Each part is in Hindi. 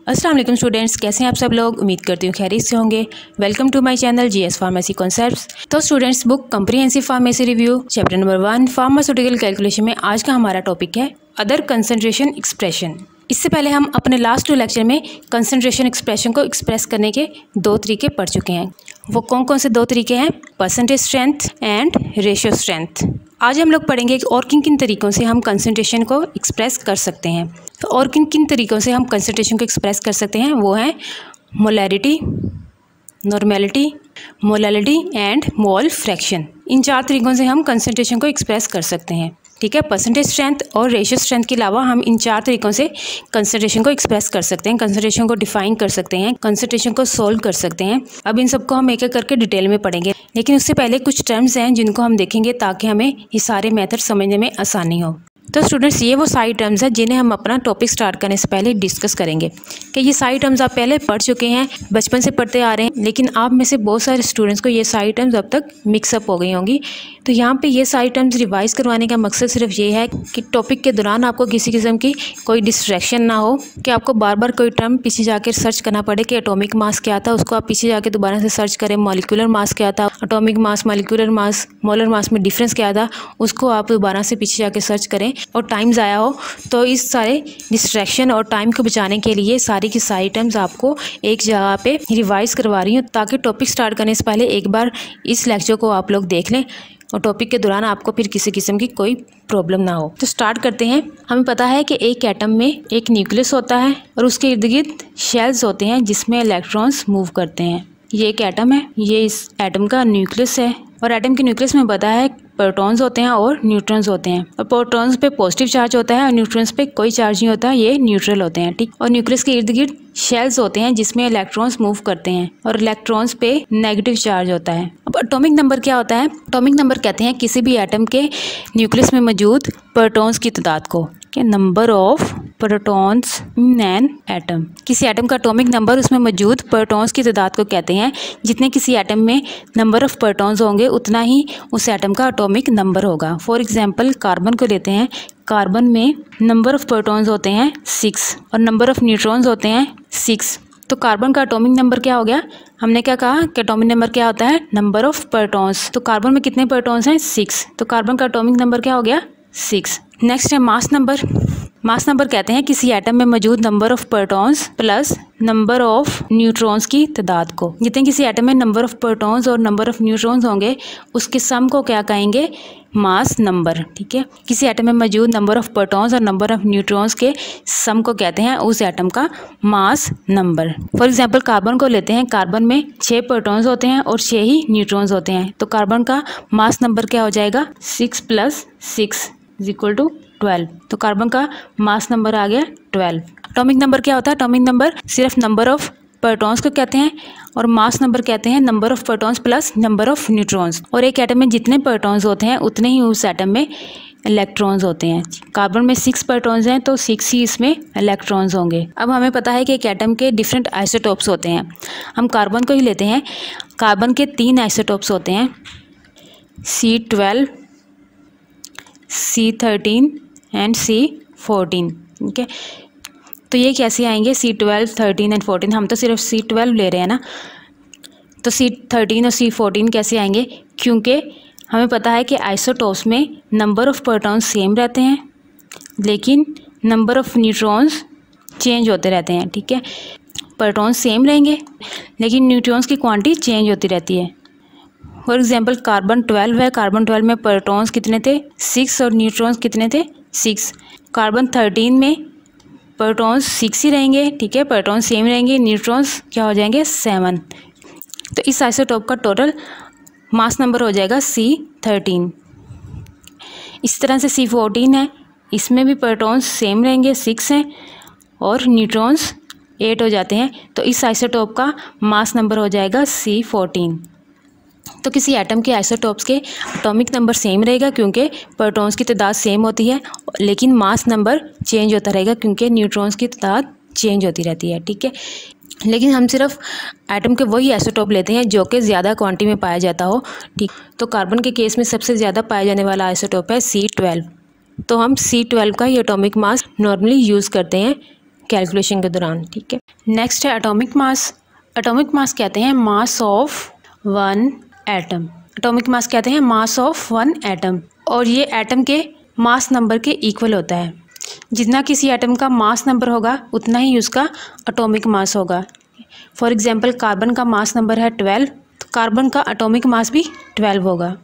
अस्सलाम वालेकुम स्टूडेंट्स, कैसे हैं आप सब लोग। उम्मीद करती हूँ खैरियत से होंगे। Welcome to my channel GS pharmacy concepts. तो students, book comprehensive pharmacy review chapter number 1 pharmaceutical calculation में आज का हमारा टॉपिक है अदर कंसंट्रेशन एक्सप्रेशन। इससे पहले हम अपने लास्ट 2 लेक्चर में कंसंट्रेशन एक्सप्रेशन को एक्सप्रेस करने के 2 तरीके पढ़ चुके हैं। वो कौन कौन से 2 तरीके हैं? Percentage strength and ratio strength. आज हम लोग पढ़ेंगे और किन किन तरीक़ों से हम कंसंट्रेशन को एक्सप्रेस कर सकते हैं। तो और किन किन तरीक़ों से हम कंसंट्रेशन को एक्सप्रेस कर सकते हैं वो हैं molarity, normality, molality and mole fraction. इन 4 तरीक़ों से हम कंसंट्रेशन को एक्सप्रेस कर सकते हैं। ठीक है, परसेंटेज स्ट्रेंथ और रेशियो स्ट्रेंथ के अलावा हम इन 4 तरीक़ों से कंसंट्रेशन को एक्सप्रेस कर सकते हैं, कंसंट्रेशन को डिफाइन कर सकते हैं, कंसंट्रेशन को सोल्व कर सकते हैं। अब इन सबको हम एक एक करके डिटेल में पढ़ेंगे, लेकिन उससे पहले कुछ टर्म्स हैं जिनको हम देखेंगे ताकि हमें ये सारे मेथड समझने में आसानी हो। तो स्टूडेंट्स, ये वो सारी टर्म्स हैं जिन्हें हम अपना टॉपिक स्टार्ट करने से पहले डिस्कस करेंगे कि ये सारी टर्म्स आप पहले पढ़ चुके हैं, बचपन से पढ़ते आ रहे हैं, लेकिन आप में से बहुत सारे स्टूडेंट्स को ये सारी टर्म्स अब तक मिक्सअप हो गई होंगी। तो यहाँ पे ये सारी टर्म्स रिवाइज करवाने का मकसद सिर्फ ये है कि टॉपिक के दौरान आपको किसी किस्म की कोई डिस्ट्रैक्शन ना हो, कि आपको बार बार कोई टर्म पीछे जाकर सर्च करना पड़े कि एटॉमिक मास क्या था, उसको आप पीछे जाके दोबारा से सर्च करें, मॉलिक्यूलर मास क्या था, atomic mass, molecular mass, molar mass में डिफरेंस क्या था, उसको आप दोबारा से पीछे जाके सर्च करें और टाइम ज़ाया हो। तो इस सारे डिस्ट्रैक्शन और टाइम को बचाने के लिए सारी की सारी टर्म्स आपको एक जगह पे रिवाइज करवा रही हूँ, ताकि टॉपिक स्टार्ट करने से पहले एक बार इस लेक्चर को आप लोग देख लें और टॉपिक के दौरान आपको फिर किसी किस्म की कोई प्रॉब्लम ना हो। तो स्टार्ट करते हैं। हमें पता है कि एक एटम में एक न्यूक्लियस होता है और उसके इर्द गिर्द शेल्स होते हैं जिसमें इलेक्ट्रॉन्स मूव करते हैं। ये एक एटम है, ये इस एटम का न्यूक्लियस है और एटम के न्यूक्लियस में पता है प्रोटॉन्स होते हैं और न्यूट्रॉन्स होते हैं, और प्रोटॉन्स पे पॉजिटिव चार्ज होता है और न्यूट्रॉन्स पे कोई चार्ज नहीं होता, ये न्यूट्रल होते हैं। ठीक, और न्यूक्लियस के इर्द गिर्द शेल्स होते हैं जिसमें इलेक्ट्रॉन्स मूव करते हैं और इलेक्ट्रॉन्स पे नेगेटिव चार्ज होता है। अब एटॉमिक नंबर क्या होता है? एटॉमिक नंबर कहते हैं किसी भी एटम के न्यूक्लियस में मौजूद प्रोटॉन्स की तादाद को, number of protons in an atom. किसी एटम का एटॉमिक नंबर उसमें मौजूद प्रोटॉन्स की तादाद को कहते हैं। जितने किसी एटम में नंबर ऑफ प्रोटॉन्स होंगे उतना ही उस एटम का एटॉमिक नंबर होगा। फॉर एग्जांपल कार्बन को लेते हैं, कार्बन में नंबर ऑफ प्रोटॉन्स होते हैं 6 और नंबर ऑफ न्यूट्रॉन्स होते हैं 6। तो कार्बन का एटॉमिक नंबर क्या हो गया? हमने क्या कहा कि एटॉमिक नंबर क्या होता है? Number of protons. तो कार्बन में कितने प्रोटॉन्स हैं? 6। तो कार्बन का एटॉमिक नंबर क्या हो गया? 6। नेक्स्ट है मास नंबर। मास नंबर कहते हैं किसी एटम में मौजूद number of protons plus number of neutrons की तादाद को। जितने किसी एटम में नंबर ऑफ प्रोटॉन्स और नंबर ऑफ न्यूट्रॉन्स होंगे उसके सम को क्या कहेंगे? Mass number. ठीक है, किसी एटम में मौजूद नंबर ऑफ प्रोटॉन्स और नंबर ऑफ न्यूट्रॉन्स के सम को कहते हैं उस एटम का mass number. For example carbon को लेते हैं, कार्बन में 6 प्रोटॉन्स होते हैं और 6 ही न्यूट्रॉन्स होते हैं। तो कार्बन का मास नंबर क्या हो जाएगा? 6 + 6 = 12। तो कार्बन का मास नंबर आ गया 12। एटॉमिक नंबर क्या होता है? एटॉमिक नंबर सिर्फ नंबर ऑफ प्रोटॉन्स को कहते हैं और मास नंबर कहते हैं number of protons plus number of neutrons. और एक एटम में जितने प्रोटॉन्स होते हैं उतने ही उस एटम में इलेक्ट्रॉन्स होते हैं। कार्बन में 6 प्रोटॉन्स हैं तो 6 ही इसमें इलेक्ट्रॉन्स होंगे। अब हमें पता है कि एक एटम के डिफरेंट आइसोटोप्स होते हैं। हम कार्बन को ही लेते हैं, कार्बन के 3 आइसोटोप्स होते हैं, C12, C13 एंड C14। ठीक है, तो ये कैसे आएंगे? C12, 13 and 14। हम तो सिर्फ C12 ले रहे हैं ना, तो C13 और C14 कैसे आएंगे? क्योंकि हमें पता है कि आइसोटोप्स में नंबर ऑफ प्रोटॉन्स सेम रहते हैं लेकिन नंबर ऑफ न्यूट्रॉन्स चेंज होते रहते हैं। ठीक है, प्रोटॉन्स सेम रहेंगे लेकिन न्यूट्रॉन्स की क्वांटिटी चेंज होती रहती है। फॉर एग्जांपल कार्बन 12 है, कार्बन 12 में प्रोटॉन्स कितने थे? 6 और न्यूट्रॉन्स कितने थे? 6। कार्बन 13 में प्रोटॉन्स 6 ही रहेंगे। ठीक है, प्रोटॉन्स सेम रहेंगे, न्यूट्रॉन्स क्या हो जाएंगे? 7। तो इस आइसोटोप का टोटल मास नंबर हो जाएगा C13। इस तरह से C14 है, इसमें भी प्रोटॉन्स सेम रहेंगे, 6 हैं और न्यूट्रॉन्स 8 हो जाते हैं। तो इस आइसोटोप का मास नंबर हो जाएगा C14। तो किसी एटम के आइसोटोप्स के एटॉमिक नंबर सेम रहेगा क्योंकि प्रोटॉन्स की तादाद सेम होती है, लेकिन मास नंबर चेंज होता रहेगा क्योंकि न्यूट्रॉन्स की तादाद चेंज होती रहती है। ठीक है, लेकिन हम सिर्फ एटम के वही आइसोटोप लेते हैं जो कि ज़्यादा क्वांटिटी में पाया जाता हो। ठीक, तो कार्बन के केस में सबसे ज़्यादा पाया जाने वाला आइसोटोप है C12। तो हम C12 का ही एटॉमिक मास नॉर्मली यूज़ करते हैं कैलकुलेशन के दौरान। ठीक है, नेक्स्ट है एटॉमिक मास। एटॉमिक मास कहते हैं mass of one atom. Atomic mass कहते हैं मास ऑफ वन एटम, और ये एटम के मास नंबर के इक्वल होता है। जितना किसी एटम का मास नंबर होगा उतना ही उसका एटॉमिक मास होगा। फॉर एग्जांपल कार्बन का मास नंबर है 12, तो कार्बन का एटॉमिक मास भी 12 होगा।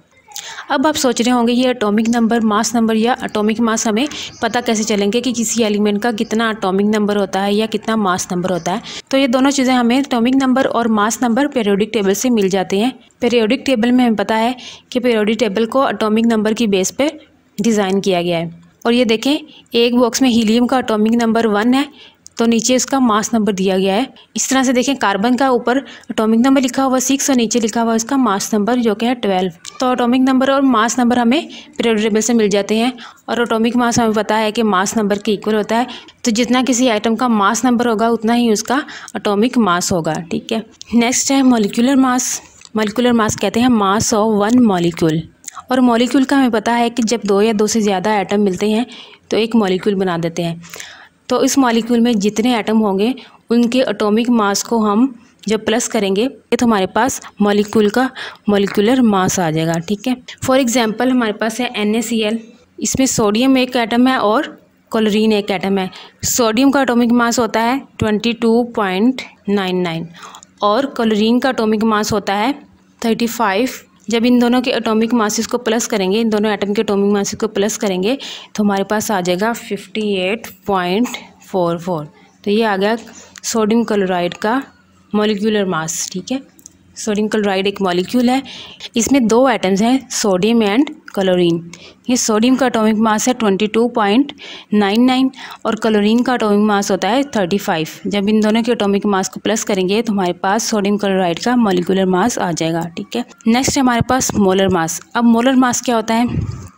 अब आप सोच रहे होंगे ये एटॉमिक नंबर, मास नंबर या एटॉमिक मास हमें पता कैसे चलेंगे कि किसी एलिमेंट का कितना एटॉमिक नंबर होता है या कितना मास नंबर होता है। तो ये दोनों चीज़ें हमें एटॉमिक नंबर और मास नंबर पीरियोडिक टेबल से मिल जाते हैं। पीरियोडिक टेबल में हमें पता है कि पीरियोडिक टेबल को एटॉमिक नंबर की बेस पे डिज़ाइन किया गया है। और ये देखें, एक बॉक्स में हीलियम का एटॉमिक नंबर 1 है, तो नीचे इसका मास नंबर दिया गया है। इस तरह से देखें, कार्बन का ऊपर एटॉमिक नंबर लिखा हुआ 6 और नीचे लिखा हुआ इसका मास नंबर जो कि है 12। तो एटॉमिक नंबर और मास नंबर हमें पीरियोडिक टेबल से मिल जाते हैं, और एटॉमिक मास हमें पता है कि मास नंबर के इक्वल होता है। तो जितना किसी आइटम का मास नंबर होगा उतना ही उसका एटॉमिक मास होगा। ठीक है, नेक्स्ट है मॉलिक्यूलर मास। मॉलिक्यूलर मास कहते हैं मास ऑफ वन मॉलिक्यूल। और मॉलिक्यूल का हमें पता है कि जब 2 या 2 से ज़्यादा एटम मिलते हैं तो एक मॉलिक्यूल बना देते हैं। तो इस मॉलिक्यूल में जितने एटम होंगे उनके एटॉमिक मास को हम जब प्लस करेंगे तो हमारे पास मॉलिक्यूल का मॉलिक्यूलर मास आ जाएगा। ठीक है, फॉर एग्जांपल हमारे पास है NaCl। इसमें सोडियम एक एटम है और क्लोरीन एक एटम है। सोडियम का एटॉमिक मास होता है 22.99 और क्लोरीन का एटॉमिक मास होता है 35। जब इन दोनों के एटॉमिक मासेस को प्लस करेंगे, इन दोनों एटम के एटॉमिक मासेस को प्लस करेंगे तो हमारे पास आ जाएगा 58.44। तो ये आ गया सोडियम क्लोराइड का मॉलिक्यूलर मास। ठीक है, सोडियम क्लोराइड एक मॉलिक्यूल है, इसमें 2 एटम्स हैं, सोडियम एंड क्लोरीन। ये सोडियम का एटॉमिक मास है 22.99 और क्लोरीन का एटॉमिक मास होता है 35। जब इन दोनों के एटॉमिक मास को प्लस करेंगे तो हमारे पास सोडियम क्लोराइड का मॉलिक्यूलर मास आ जाएगा। ठीक है, नेक्स्ट है हमारे पास मोलर मास। अब मोलर मास क्या होता है?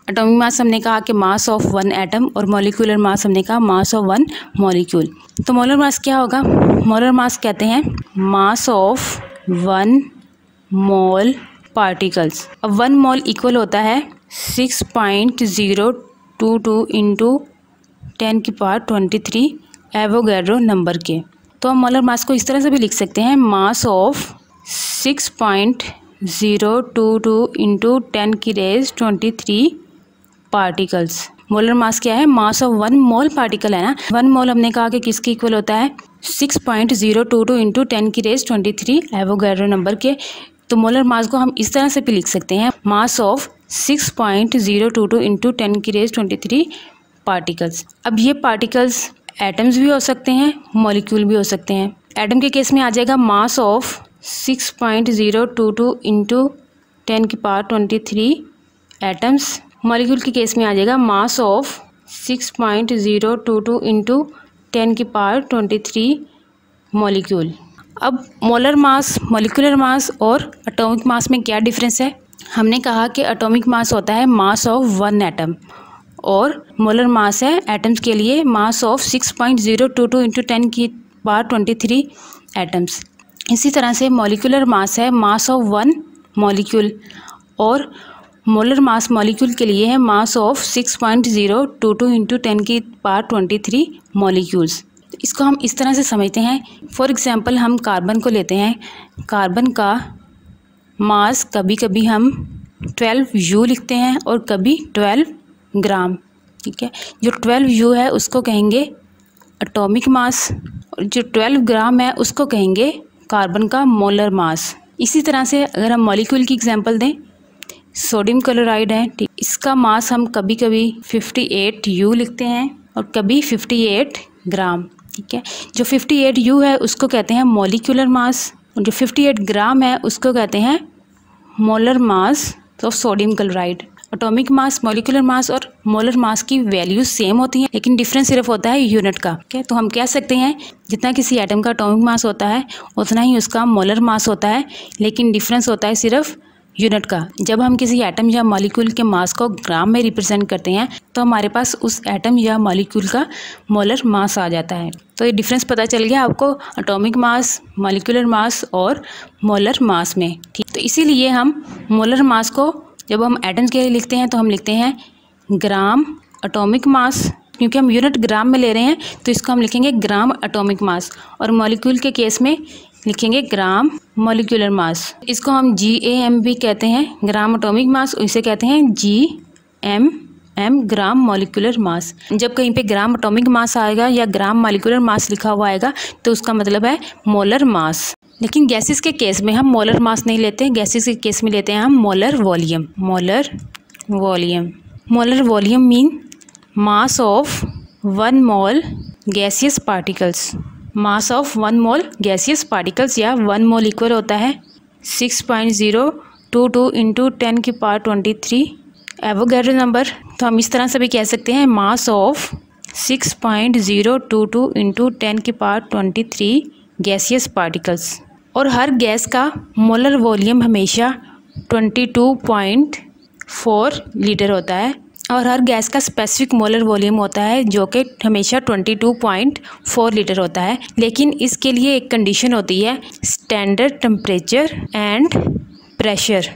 एटॉमिक मास हमने कहा कि मास ऑफ वन एटम, और मॉलिक्यूलर मास हमने कहा मास ऑफ वन मॉलिक्यूल। तो मोलर मास क्या होगा? मोलर मास कहते हैं मास ऑफ 1 मोल पार्टिकल्स। अब 1 मोल इक्वल होता है 6.022 इंटू 10⁻23 एवोगैड्रो नंबर के। तो हम मोलर मास को इस तरह से भी लिख सकते हैं, mass of 6.022 into 10⁻23 particles. Molar mass क्या है? मास ऑफ 1 मोल पार्टिकल है ना। 1 मोल हमने कहा कि किसके इक्वल होता है? 6.022 इंटू 10⁻23 एवोगैड्रो नंबर के। तो मोलर मास को हम इस तरह से भी लिख सकते हैं, मास ऑफ 6.022 इंटू 10⁻23 पार्टिकल्स। अब ये पार्टिकल्स एटम्स भी हो सकते हैं, मॉलिक्यूल भी हो सकते हैं। एटम के केस में आ जाएगा mass of 6.022 into 10⁻23 atoms. Molecule के केस में आ जाएगा मास ऑफ 6.022 इंटू 10⁻23 मॉलिक्यूल। अब मोलर मास, मॉलिक्यूलर मास और एटॉमिक मास में क्या डिफरेंस है? हमने कहा कि एटॉमिक मास होता है मास ऑफ 1 एटम, और मोलर मास है एटम्स के लिए मास ऑफ 6.022 इंटू 10⁻23 एटम्स। इसी तरह से मॉलिक्यूलर मास है मास ऑफ 1 मॉलिक्यूल, और मोलर मास मॉलिक्यूल के लिए है मास ऑफ 6.022 इंटू 10⁻23 मॉलिक्यूल्स। इसको हम इस तरह से समझते हैं, फॉर एग्जांपल हम कार्बन को लेते हैं। कार्बन का मास कभी कभी हम 12U लिखते हैं और कभी 12 ग्राम। ठीक है, जो 12U है उसको कहेंगे एटॉमिक मास, और जो 12 ग्राम है उसको कहेंगे कार्बन का मोलर मास। इसी तरह से अगर हम मॉलिक्यूल की एग्जांपल दें, सोडियम क्लोराइड है, ठीक, इसका मास हम कभी कभी 58U लिखते हैं और कभी 58 ग्राम। ठीक है, जो 58U है उसको कहते हैं मॉलिक्यूलर मास, और जो 58 ग्राम है उसको कहते हैं molar mass of sodium chloride. Atomic mass, molecular mass और मोलर मास की वैल्यूज सेम होती हैं, लेकिन डिफरेंस सिर्फ होता है यूनिट का। ठीक है, तो हम कह सकते हैं जितना किसी एटम का एटॉमिक मास होता है उतना ही उसका मोलर मास होता है, लेकिन डिफरेंस होता है सिर्फ यूनिट का। जब हम किसी एटम या मॉलिक्यूल के मास को ग्राम में रिप्रेजेंट करते हैं तो हमारे पास उस एटम या मॉलिक्यूल का मोलर मास आ जाता है। तो ये डिफरेंस पता चल गया आपको एटॉमिक मास, मॉलिक्यूलर मास और मोलर मास में। ठीक, तो इसीलिए हम मोलर मास को जब हम एटम्स के लिए लिखते हैं तो हम लिखते हैं ग्राम एटॉमिक मास क्योंकि हम यूनिट ग्राम में ले रहे हैं तो इसको हम लिखेंगे ग्राम एटॉमिक मास, और मॉलिक्यूल के केस में लिखेंगे ग्राम मॉलिक्यूलर मास। इसको हम GAM भी कहते हैं, ग्राम एटॉमिक मास, इसे कहते हैं GMM, ग्राम मॉलिक्यूलर मास। जब कहीं पे ग्राम एटॉमिक मास आएगा या ग्राम मॉलिक्यूलर मास लिखा हुआ आएगा तो उसका मतलब है मोलर मास। लेकिन गैसेस के केस में हम मोलर मास नहीं लेते, गैसेस के केस में लेते हैं हम molar volume. Molar volume mean mass of 1 mole gaseous particles. Mass of 1 mole gaseous particles, या 1 मोल इक्वल होता है 6.022 इंटू 10 की पावर 23 एवोगैड्रो नंबर। तो हम इस तरह से भी कह सकते हैं मास ऑफ 6.022 इंटू 10 की पावर 23 गैसियस पार्टिकल्स। और हर गैस का मोलर वॉल्यूम हमेशा 22.4 लीटर होता है, और हर गैस का स्पेसिफिक मोलर वॉल्यूम होता है जो कि हमेशा 22.4 लीटर होता है। लेकिन इसके लिए एक कंडीशन होती है, स्टैंडर्ड टेम्परेचर एंड प्रेशर।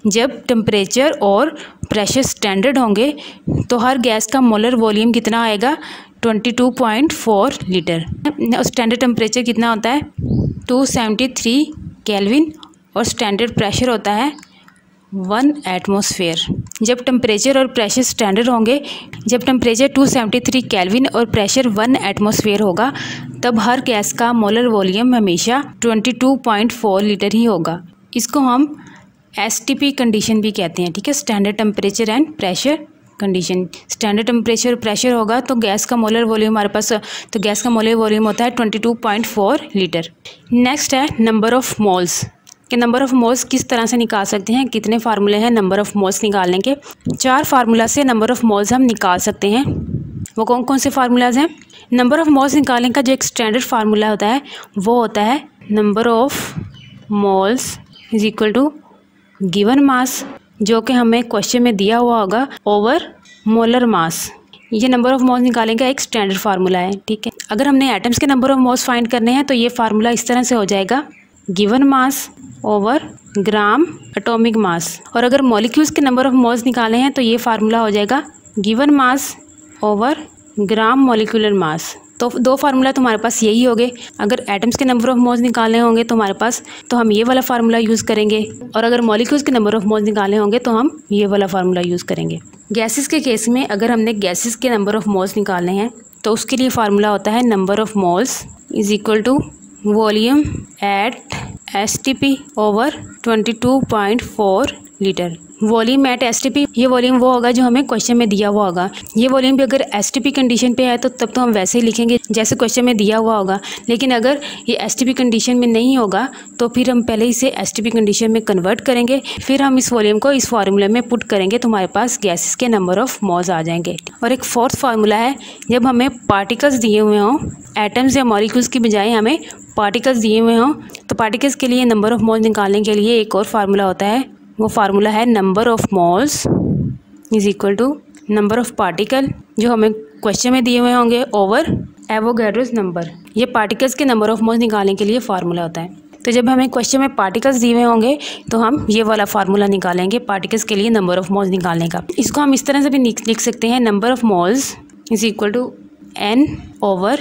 जब टेम्परेचर और प्रेशर स्टैंडर्ड होंगे तो हर गैस का मोलर वॉल्यूम कितना आएगा, 22.4 लीटर। और स्टैंडर्ड टेम्परेचर कितना होता है, 273 केल्विन, और स्टैंडर्ड प्रेशर होता है 1 एटमॉस्फेयर। जब टेम्परेचर और प्रेशर स्टैंडर्ड होंगे, जब टेम्परेचर 273 केल्विन और प्रेशर 1 एटमॉस्फेयर होगा, तब हर गैस का मोलर वॉल्यूम हमेशा 22.4 लीटर ही होगा। इसको हम STP कंडीशन भी कहते हैं, ठीक है, standard temperature and pressure condition. Standard temperature pressure होगा तो गैस का मोलर वॉल्यूम हमारे पास, तो गैस का मोलर वॉल्यूम होता है 22.4 लीटर। नेक्स्ट है नंबर ऑफ मोल्स। कि नंबर ऑफ मोल्स किस तरह से निकाल सकते हैं, कितने फार्मूले हैं नंबर ऑफ मोल्स निकालने के। 4 फार्मूला से नंबर ऑफ मोल्स हम निकाल सकते हैं। वो कौन कौन से फार्मूलाज हैं? नंबर ऑफ मोल्स निकालने का जो एक स्टैंडर्ड फार्मूला होता है वो होता है number of moles is equal to given mass, जो कि हमें क्वेश्चन में दिया हुआ होगा, ओवर मोलर मास। ये नंबर ऑफ मोल्स निकालने का एक स्टैंडर्ड फार्मूला है, ठीक है। अगर हमने एटम्स के नंबर ऑफ मोल्स फाइंड करने हैं तो ये फार्मूला इस तरह से हो जाएगा, given mass over gram atomic mass. और अगर मॉलिक्यूल्स के नंबर ऑफ मोल्स निकाले हैं तो ये फार्मूला हो जाएगा given mass over gram molecular मास। तो 2 फार्मूला तुम्हारे पास यही हो गए। अगर एटम्स के नंबर ऑफ मोल्स निकालने होंगे तो हमारे पास, तो हम ये वाला फार्मूला यूज़ करेंगे, और अगर मॉलिक्यूल्स के नंबर ऑफ मोल्स निकालने होंगे तो हम ये वाला फार्मूला यूज़ करेंगे। गैसेस के केस में अगर हमने गैसेस के नंबर ऑफ मोल्स निकालने हैं तो उसके लिए फार्मूला होता है number of moles is equal to volume at STP over 22.4 litre. Volume at STP, ये वॉल्यूम वो होगा जो हमें क्वेश्चन में दिया हुआ होगा। ये वॉल्यूम भी अगर STP कंडीशन पे है तो तब तो हम वैसे ही लिखेंगे जैसे क्वेश्चन में दिया हुआ होगा। लेकिन अगर ये STP कंडीशन में नहीं होगा तो फिर हम पहले इसे STP कंडीशन में कन्वर्ट करेंगे, फिर हम इस वॉल्यूम को इस फार्मूले में पुट करेंगे तो हमारे पास गैसेस के नंबर ऑफ मोल्स आ जाएंगे। और एक 4th फार्मूला है, जब हमें पार्टिकल्स दिए हुए हों, एटम्स या मॉलिक्यूल्स की बजाय हमें पार्टिकल्स दिए हुए हों, तो पार्टिकल्स के लिए नंबर ऑफ मोल्स निकालने के लिए एक और फार्मूला होता है। वो फार्मूला है number of moles is equal to number of particle जो हमें क्वेश्चन में दिए हुए होंगे ओवर एवोगैड्रोस नंबर। ये पार्टिकल्स के नंबर ऑफ मोल्स निकालने के लिए फार्मूला होता है। तो जब हमें क्वेश्चन में पार्टिकल्स दिए हुए होंगे तो हम ये वाला फार्मूला निकालेंगे पार्टिकल्स के लिए नंबर ऑफ मोल्स निकालने का। इसको हम इस तरह से भी लिख सकते हैं, number of moles is equal to N over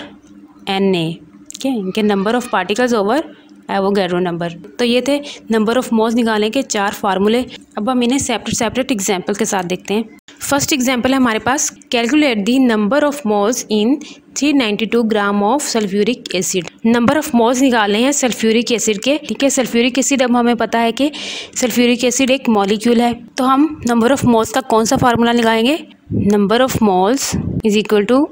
Na, ठीक है, इनके number of particles over Avogadro number. तो ये थे नंबर ऑफ मोल्स निकालने के 4 फार्मूले। अब हम इन्हें सेपरेट एग्जाम्पल के साथ देखते हैं। फर्स्ट एग्जाम्पल है हमारे पास, calculate the number of moles in 392 gram of sulphuric acid. Number of moles निकालने हैं सल्फ्यूरिक एसिड के, ठीक है। सल्फ्यूरिक एसिड, अब हमें पता है कि सल्फ्यूरिक एसिड एक मॉलिक्यूल है, तो हम नंबर ऑफ मोल्स का कौन सा फार्मूला लगाएंगे, number of moles is equal to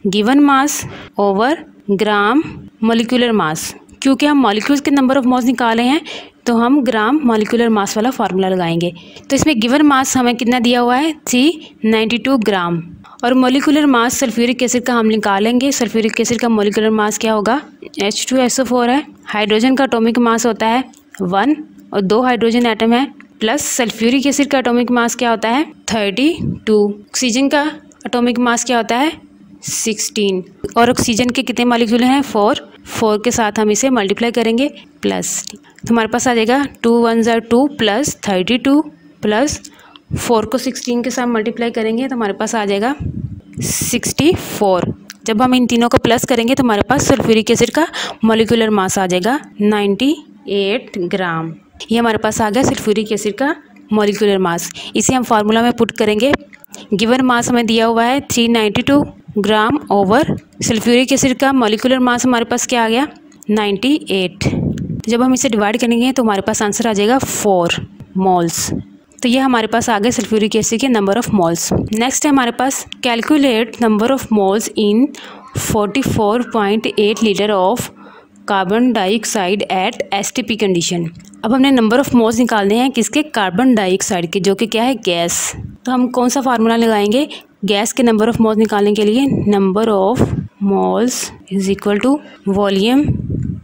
given mass over gram molecular mass. क्योंकि हम मॉलिक्यूल्स के नंबर ऑफ मोल्स निकाले हैं तो हम ग्राम मॉलिक्यूलर मास वाला फार्मूला लगाएंगे। तो इसमें गिवन मास हमें कितना दिया हुआ है, 392 ग्राम, और मॉलिक्यूलर मास सल्फ्यूरिक एसिड का हम निकालेंगे। सल्फ्यूरिक एसिड का मॉलिक्यूलर मास क्या होगा, H2SO4 है। हाइड्रोजन का एटॉमिक मास होता है 1 और 2 हाइड्रोजन एटम है, प्लस सल्फ्यूरिक एसिड का एटॉमिक मास क्या होता है 32। ऑक्सीजन का एटॉमिक मास क्या होता है 16, और ऑक्सीजन के कितने मॉलिक्यूल हैं 4 के साथ हम इसे मल्टीप्लाई करेंगे प्लस, तो हमारे पास आ जाएगा 2 1 2 प्लस 32 प्लस 4 को 16 के साथ मल्टीप्लाई करेंगे तो हमारे पास आ जाएगा 64। जब हम इन तीनों को प्लस करेंगे तो हमारे पास सल्फ्यूरिक एसिड का मॉलिक्यूलर मास आ जाएगा 98 ग्राम। ये हमारे पास आ गया सल्फ्यूरिक एसिड का मॉलिक्यूलर मास। इसे हम फार्मूला में पुट करेंगे। गिवन मास हमें दिया हुआ है 392 ग्राम ओवर सल्फ्यूरिक एसिड का मॉलिक्यूलर मास हमारे पास क्या आ गया 98। जब हम इसे डिवाइड करेंगे तो हमारे पास आंसर आ जाएगा 4 मोल्स। तो ये हमारे पास आ गए सल्फ्यूरिक एसिड के नंबर ऑफ मोल्स। नेक्स्ट है हमारे पास calculate number of moles in 44.8 litre of carbon dioxide at STP condition. अब हमने नंबर ऑफ मोल्स निकालने हैं किसके, कार्बन डाइऑक्साइड के, जो कि क्या है गैस। तो हम कौन सा फार्मूला लगाएंगे गैस के नंबर ऑफ मोल्स निकालने के लिए, number of moles is equal to volume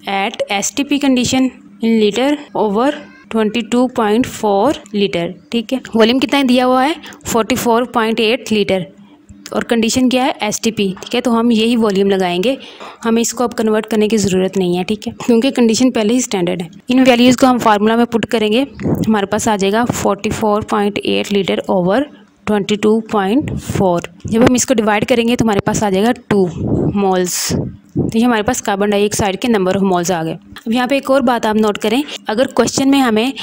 at STP condition in litre over 22.4 litre. ठीक है, वॉल्यूम कितना दिया हुआ है 44.8 लीटर और कंडीशन क्या है एसटीपी। ठीक है, तो हम यही वॉल्यूम लगाएंगे, हमें इसको अब कन्वर्ट करने की ज़रूरत नहीं है। ठीक है, क्योंकि कंडीशन पहले ही स्टैंडर्ड है। इन वैल्यूज़ को हम फार्मूला में पुट करेंगे, हमारे पास आ जाएगा 44.8 लीटर ओवर 22.4। जब हम इसको डिवाइड करेंगे तो हमारे पास आ जाएगा 2 मोल्स। तो ये हमारे पास कार्बन डाइऑक्साइड के नंबर ऑफ मोल्स आ गए। अब यहाँ पे एक और बात आप नोट करें, अगर क्वेश्चन में हमें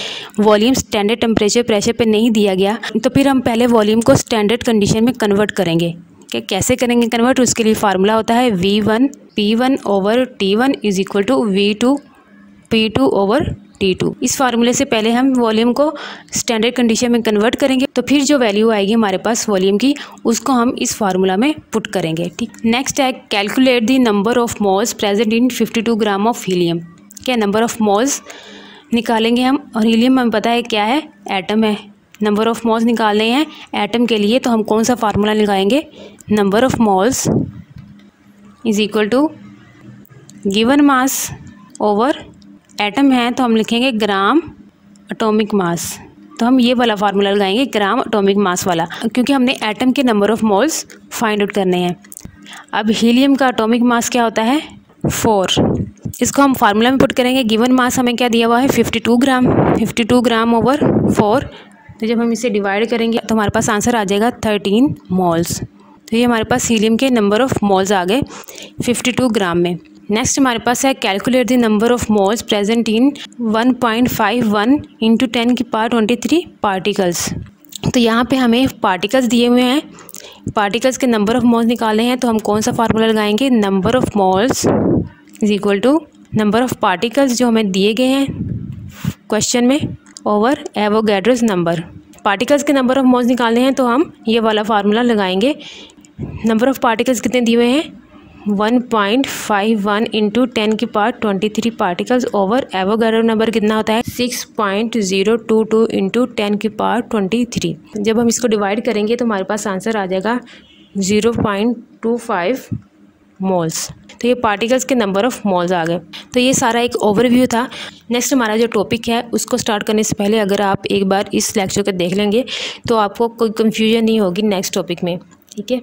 वॉल्यूम स्टैंडर्ड टेम्परेचर प्रेशर पे नहीं दिया गया तो फिर हम पहले वॉल्यूम को स्टैंडर्ड कंडीशन में कन्वर्ट करेंगे। कि कैसे करेंगे कन्वर्ट, उसके लिए फार्मूला होता है V1 P1 over T1 is equal to V2 P2 over T2। इस फार्मूले से पहले हम वॉल्यूम को स्टैंडर्ड कंडीशन में कन्वर्ट करेंगे, तो फिर जो वैल्यू आएगी हमारे पास वॉल्यूम की उसको हम इस फार्मूला में पुट करेंगे। ठीक, नेक्स्ट है calculate the number of moles present in 52 gram of helium. क्या नंबर ऑफ मोल्स निकालेंगे हम, और हीलियम हमें पता है क्या है, एटम है। नंबर ऑफ मोल्स निकालने हैं एटम के लिए, तो हम कौन सा फार्मूला लगाएंगे, number of moles is equal to given mass over atom है तो हम लिखेंगे ग्राम एटॉमिक मास। तो हम ये वाला फार्मूला लगाएंगे ग्राम एटॉमिक मास वाला, क्योंकि हमने एटम के number of moles find out करने हैं। अब हीलियम का एटॉमिक मास क्या होता है 4। इसको हम फार्मूला में पुट करेंगे। गिवन मास हमें क्या दिया हुआ है 52 ग्राम, 52 ग्राम ओवर 4। तो जब हम इसे डिवाइड करेंगे तो हमारे पास आंसर आ जाएगा 13 मोल्स। तो ये हमारे पास हीलियम के नंबर ऑफ मोल्स आ गए 52 ग्राम में। नेक्स्ट हमारे पास है calculate the number of moles present in 1.51 into 10 की पावर 23 पार्टिकल्स। तो यहाँ पे हमें पार्टिकल्स दिए हुए हैं, पार्टिकल्स के नंबर ऑफ मोल्स निकालने हैं, तो हम कौन सा फार्मूला लगाएंगे, number of moles is equal to number of particles जो हमें दिए गए हैं क्वेश्चन में ओवर एवोगैड्रोस नंबर। पार्टिकल्स के नंबर ऑफ मोल्स निकालने हैं तो हम ये वाला फार्मूला लगाएंगे। नंबर ऑफ पार्टिकल्स कितने दिए हुए हैं 1.51 इंटू 10 की power 23 particles over Avogadro number कितना होता है 6.022 इंटू 10 की पावर 23। जब हम इसको डिवाइड करेंगे तो हमारे पास आंसर आ जाएगा 0.25 मोल्स। तो ये पार्टिकल्स के नंबर ऑफ मोल्स आ गए। तो ये सारा एक ओवरव्यू था। नेक्स्ट हमारा जो टॉपिक है उसको स्टार्ट करने से पहले अगर आप एक बार इस लेक्चर को देख लेंगे तो आपको कोई कन्फ्यूजन नहीं होगी नेक्स्ट टॉपिक में। ठीक है।